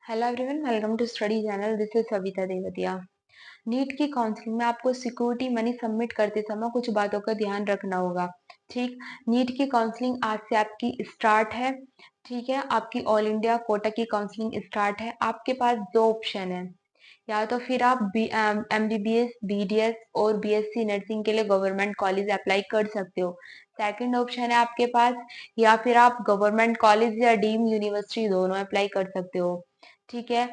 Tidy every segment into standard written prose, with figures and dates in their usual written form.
Hello everyone, welcome to study channel. This is Savita Devtiya. NEET की counselling में आपको security money submit करते समय कुछ बातों का ध्यान रखना होगा। ठीक, नीट की काउंसलिंग आज से आपकी स्टार्ट है। ठीक है, आपकी ऑल इंडिया कोटा की काउंसलिंग स्टार्ट है। आपके पास दो ऑप्शन है, या तो फिर आप एमबीबीएस, बीडीएस और बीएससी नर्सिंग के लिए गवर्नमेंट कॉलेज अप्लाई कर सकते हो। सेकंड ऑप्शन है आपके पास, या फिर आप गवर्नमेंट कॉलेज या डीम यूनिवर्सिटी दोनों अप्लाई कर सकते हो। ठीक है,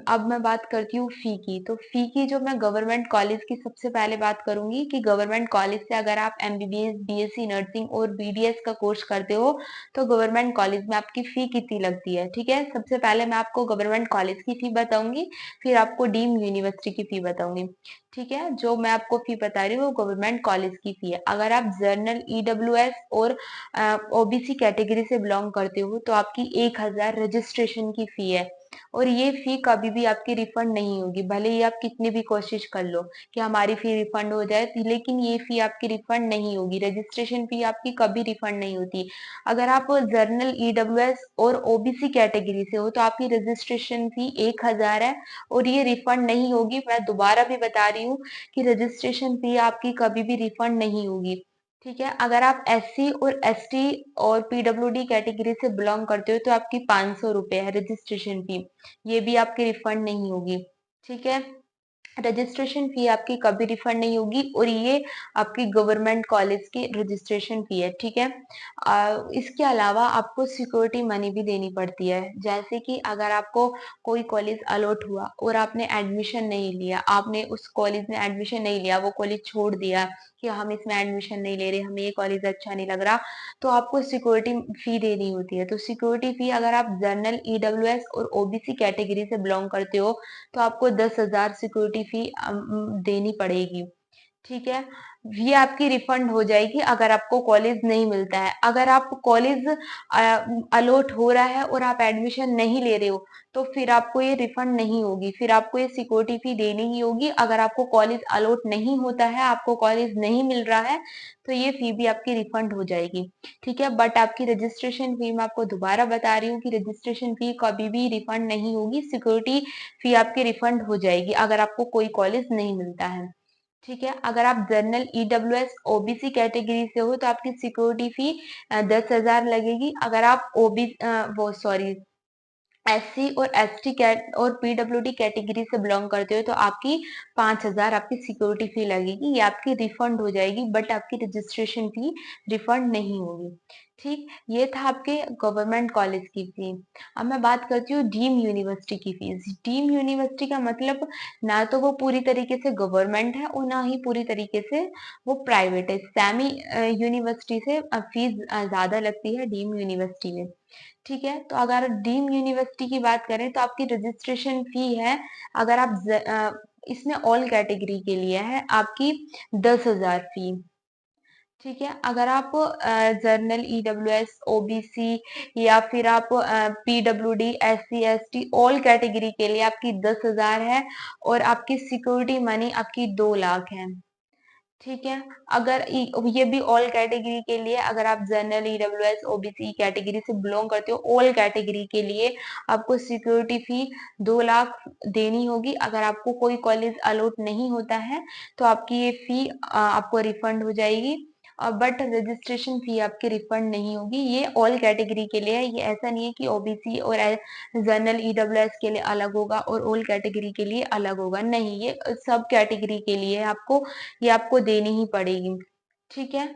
अब मैं बात करती हूँ फी की। तो फी की जो मैं गवर्नमेंट कॉलेज की सबसे पहले बात करूंगी कि गवर्नमेंट कॉलेज से अगर आप एमबीबीएस, बीएससी नर्सिंग और बीडीएस का कोर्स करते हो तो गवर्नमेंट कॉलेज में आपकी फी कितनी लगती है। ठीक है, सबसे पहले मैं आपको गवर्नमेंट कॉलेज की फी बताऊंगी, फिर आपको डीम यूनिवर्सिटी की फी बताऊंगी। ठीक है, जो मैं आपको फी बता रही हूँ वो गवर्नमेंट कॉलेज की फी है। अगर आप जर्नल, ईडब्ल्यूएस और ओबीसी कैटेगरी से बिलोंग करते हो तो आपकी 1000 रजिस्ट्रेशन की फी है, और ये फी कभी भी आपकी रिफंड नहीं होगी। भले ही आप कितनी भी कोशिश कर लो कि हमारी फी रिफंड हो जाए, लेकिन ये फी आपकी रिफंड नहीं होगी। रजिस्ट्रेशन फी आपकी कभी रिफंड नहीं होती। अगर आप जर्नल, ईडब्ल्यूएस और ओबीसी कैटेगरी से हो तो आपकी रजिस्ट्रेशन फी 1000 है, और ये रिफंड नहीं होगी। मैं दोबारा भी बता रही हूँ कि रजिस्ट्रेशन फी आपकी कभी भी रिफंड नहीं होगी। ठीक है, अगर आप एससी और एसटी और पीडब्ल्यूडी कैटेगरी से बिलोंग करते हो तो आपकी 500 रुपए है रजिस्ट्रेशन फी, ये भी आपकी रिफंड नहीं होगी। ठीक है, रजिस्ट्रेशन फी आपकी कभी रिफंड नहीं होगी, और ये आपकी गवर्नमेंट कॉलेज की रजिस्ट्रेशन फी है। ठीक है, इसके अलावा आपको सिक्योरिटी मनी भी देनी पड़ती है। जैसे कि अगर आपको कोई कॉलेज अलॉट हुआ और आपने एडमिशन नहीं लिया, आपने उस कॉलेज में एडमिशन नहीं लिया, वो कॉलेज छोड़ दिया कि हम इसमें एडमिशन नहीं ले रहे, हमें ये कॉलेज अच्छा नहीं लग रहा, तो आपको सिक्योरिटी फी देनी होती है। तो सिक्योरिटी फी अगर आप जनरल, ईडब्ल्यूएस और ओबीसी कैटेगरी से बिलोंग करते हो तो आपको 10,000 सिक्योरिटी फी देनी पड़ेगी। ठीक है, ये आपकी रिफंड हो जाएगी अगर आपको कॉलेज नहीं मिलता है। अगर आप कॉलेज अलॉट हो रहा है और आप एडमिशन नहीं ले रहे हो तो फिर आपको ये रिफंड नहीं होगी, फिर आपको ये सिक्योरिटी फी देनी ही होगी। अगर आपको कॉलेज अलॉट नहीं होता है, आपको कॉलेज नहीं मिल रहा है, तो ये फी भी आपकी रिफंड हो जाएगी। ठीक है, बट आपकी रजिस्ट्रेशन फी, मैं आपको दोबारा बता रही हूँ कि रजिस्ट्रेशन फी कभी भी रिफंड नहीं होगी। सिक्योरिटी फी आपकी रिफंड हो जाएगी अगर आपको कोई कॉलेज नहीं मिलता है। ठीक है, अगर आप जनरल, ईडब्ल्यूएस, ओबीसी कैटेगरी से हो तो आपकी सिक्योरिटी फी 10,000 लगेगी। अगर आप ओबी वो सॉरी एससी और एसटी कैट और पीडब्ल्यूडी कैटेगरी से बिलोंग करते हो तो आपकी 5,000 आपकी सिक्योरिटी फी लगेगी। ये आपकी रिफंड हो जाएगी, बट आपकी रजिस्ट्रेशन फी रिफंड नहीं होगी। ठीक, ये था आपके गवर्नमेंट कॉलेज की फी। अब मैं बात करती हूँ डीम यूनिवर्सिटी की फीस। डीम यूनिवर्सिटी का मतलब ना तो वो पूरी तरीके से गवर्नमेंट है और ना ही पूरी तरीके से वो प्राइवेट है। सेमी यूनिवर्सिटी से फीस ज्यादा लगती है डीम यूनिवर्सिटी में। ठीक है, तो अगर डीम यूनिवर्सिटी की बात करें तो आपकी रजिस्ट्रेशन फी है, अगर आप इसमें ऑल कैटेगरी के लिए है, आपकी 10,000 फी। ठीक है, अगर आप जर्नल, ईडब्ल्यूएस, ओबीसी या फिर आप PWD, SC, ST all category के लिए आपकी 10,000 है, और आपकी सिक्योरिटी मनी आपकी 2 लाख है। ठीक है, अगर ये भी ऑल कैटेगरी के लिए, अगर आप जनरल, ईडब्ल्यूएस, ओबीसी कैटेगरी से बिलोंग करते हो, ऑल कैटेगरी के लिए आपको सिक्योरिटी फी 2 लाख देनी होगी। अगर आपको कोई कॉलेज अलॉट नहीं होता है तो आपकी ये फी आपको रिफंड हो जाएगी, बट रजिस्ट्रेशन फी आपकी रिफंड नहीं होगी। ये ऑल कैटेगरी के लिए है, ये ऐसा नहीं है कि ओबीसी और जनरल, ईडब्ल्यूएस के लिए अलग होगा और ऑल कैटेगरी के लिए अलग होगा। नहीं, ये सब कैटेगरी के लिए है, आपको ये आपको देनी ही पड़ेगी। ठीक है,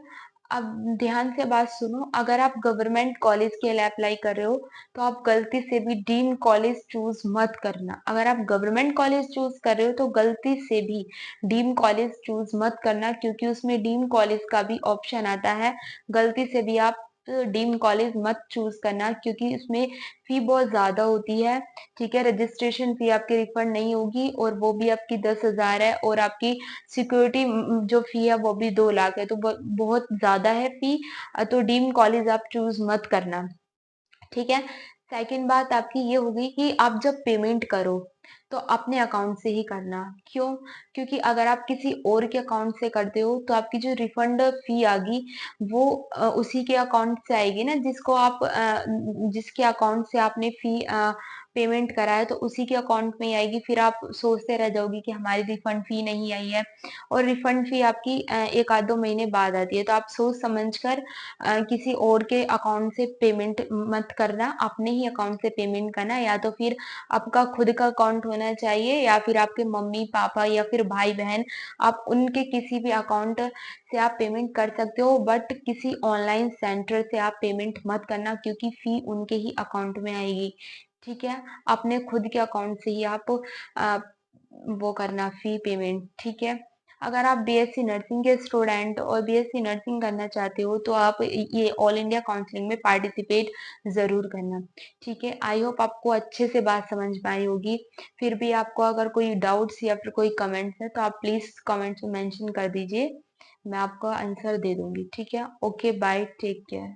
अब ध्यान से बात सुनो। अगर आप गवर्नमेंट कॉलेज के लिए अप्लाई कर रहे हो तो आप गलती से भी डीम कॉलेज चूज मत करना। अगर आप गवर्नमेंट कॉलेज चूज कर रहे हो तो गलती से भी डीम कॉलेज चूज मत करना, क्योंकि उसमें डीम कॉलेज का भी ऑप्शन आता है। गलती से भी आप डीम कॉलेज मत चूज करना, क्योंकि उसमें फी बहुत ज्यादा होती है। ठीक है, रजिस्ट्रेशन फी आपकी रिफंड नहीं होगी, और वो भी आपकी 10,000 है, और आपकी सिक्योरिटी जो फी है वो भी 2 लाख है, तो बहुत ज्यादा है फी। तो डीम कॉलेज आप चूज मत करना। ठीक है, सेकंड बात आपकी ये होगी कि आप जब पेमेंट करो तो अपने अकाउंट से ही करना। क्यों? क्योंकि अगर आप किसी और के अकाउंट से करते हो तो आपकी जो रिफंड फी आएगी वो उसी के अकाउंट से आएगी ना, जिसके अकाउंट से आपने फी पेमेंट करा है तो उसी के अकाउंट में ही आएगी। फिर आप सोचते रह जाओगे कि हमारी रिफंड फी नहीं आई है, और रिफंड फी आपकी 1 आध 2 महीने बाद आती है। तो आप सोच समझ कर किसी और के अकाउंट से पेमेंट मत करना, अपने ही अकाउंट से पेमेंट करना, या तो फिर आपका खुद का अकाउंट होना चाहिए, या फिर आपके मम्मी-पापा या फिर भाई-बहन, आप उनके किसी भी अकाउंट से आप पेमेंट कर सकते हो, बट किसी ऑनलाइन सेंटर से आप पेमेंट मत करना, क्योंकि फी उनके ही अकाउंट में आएगी। ठीक है? अपने खुद के अकाउंट से ही आप अ, वो करना फी पेमेंट, ठीक है? अगर आप बीएससी नर्सिंग के स्टूडेंट और बीएससी नर्सिंग करना चाहते हो तो आप ये ऑल इंडिया काउंसलिंग में पार्टिसिपेट ज़रूर करना, ठीक है? आई होप आपको अच्छे से बात समझ में आई होगी। फिर भी आपको अगर कोई डाउट्स या फिर कोई कमेंट्स है तो आप प्लीज़ कमेंट्स में मेंशन कर दीजिए, मैं आपका आंसर दे दूँगी, ठीक है? Okay bye, take care.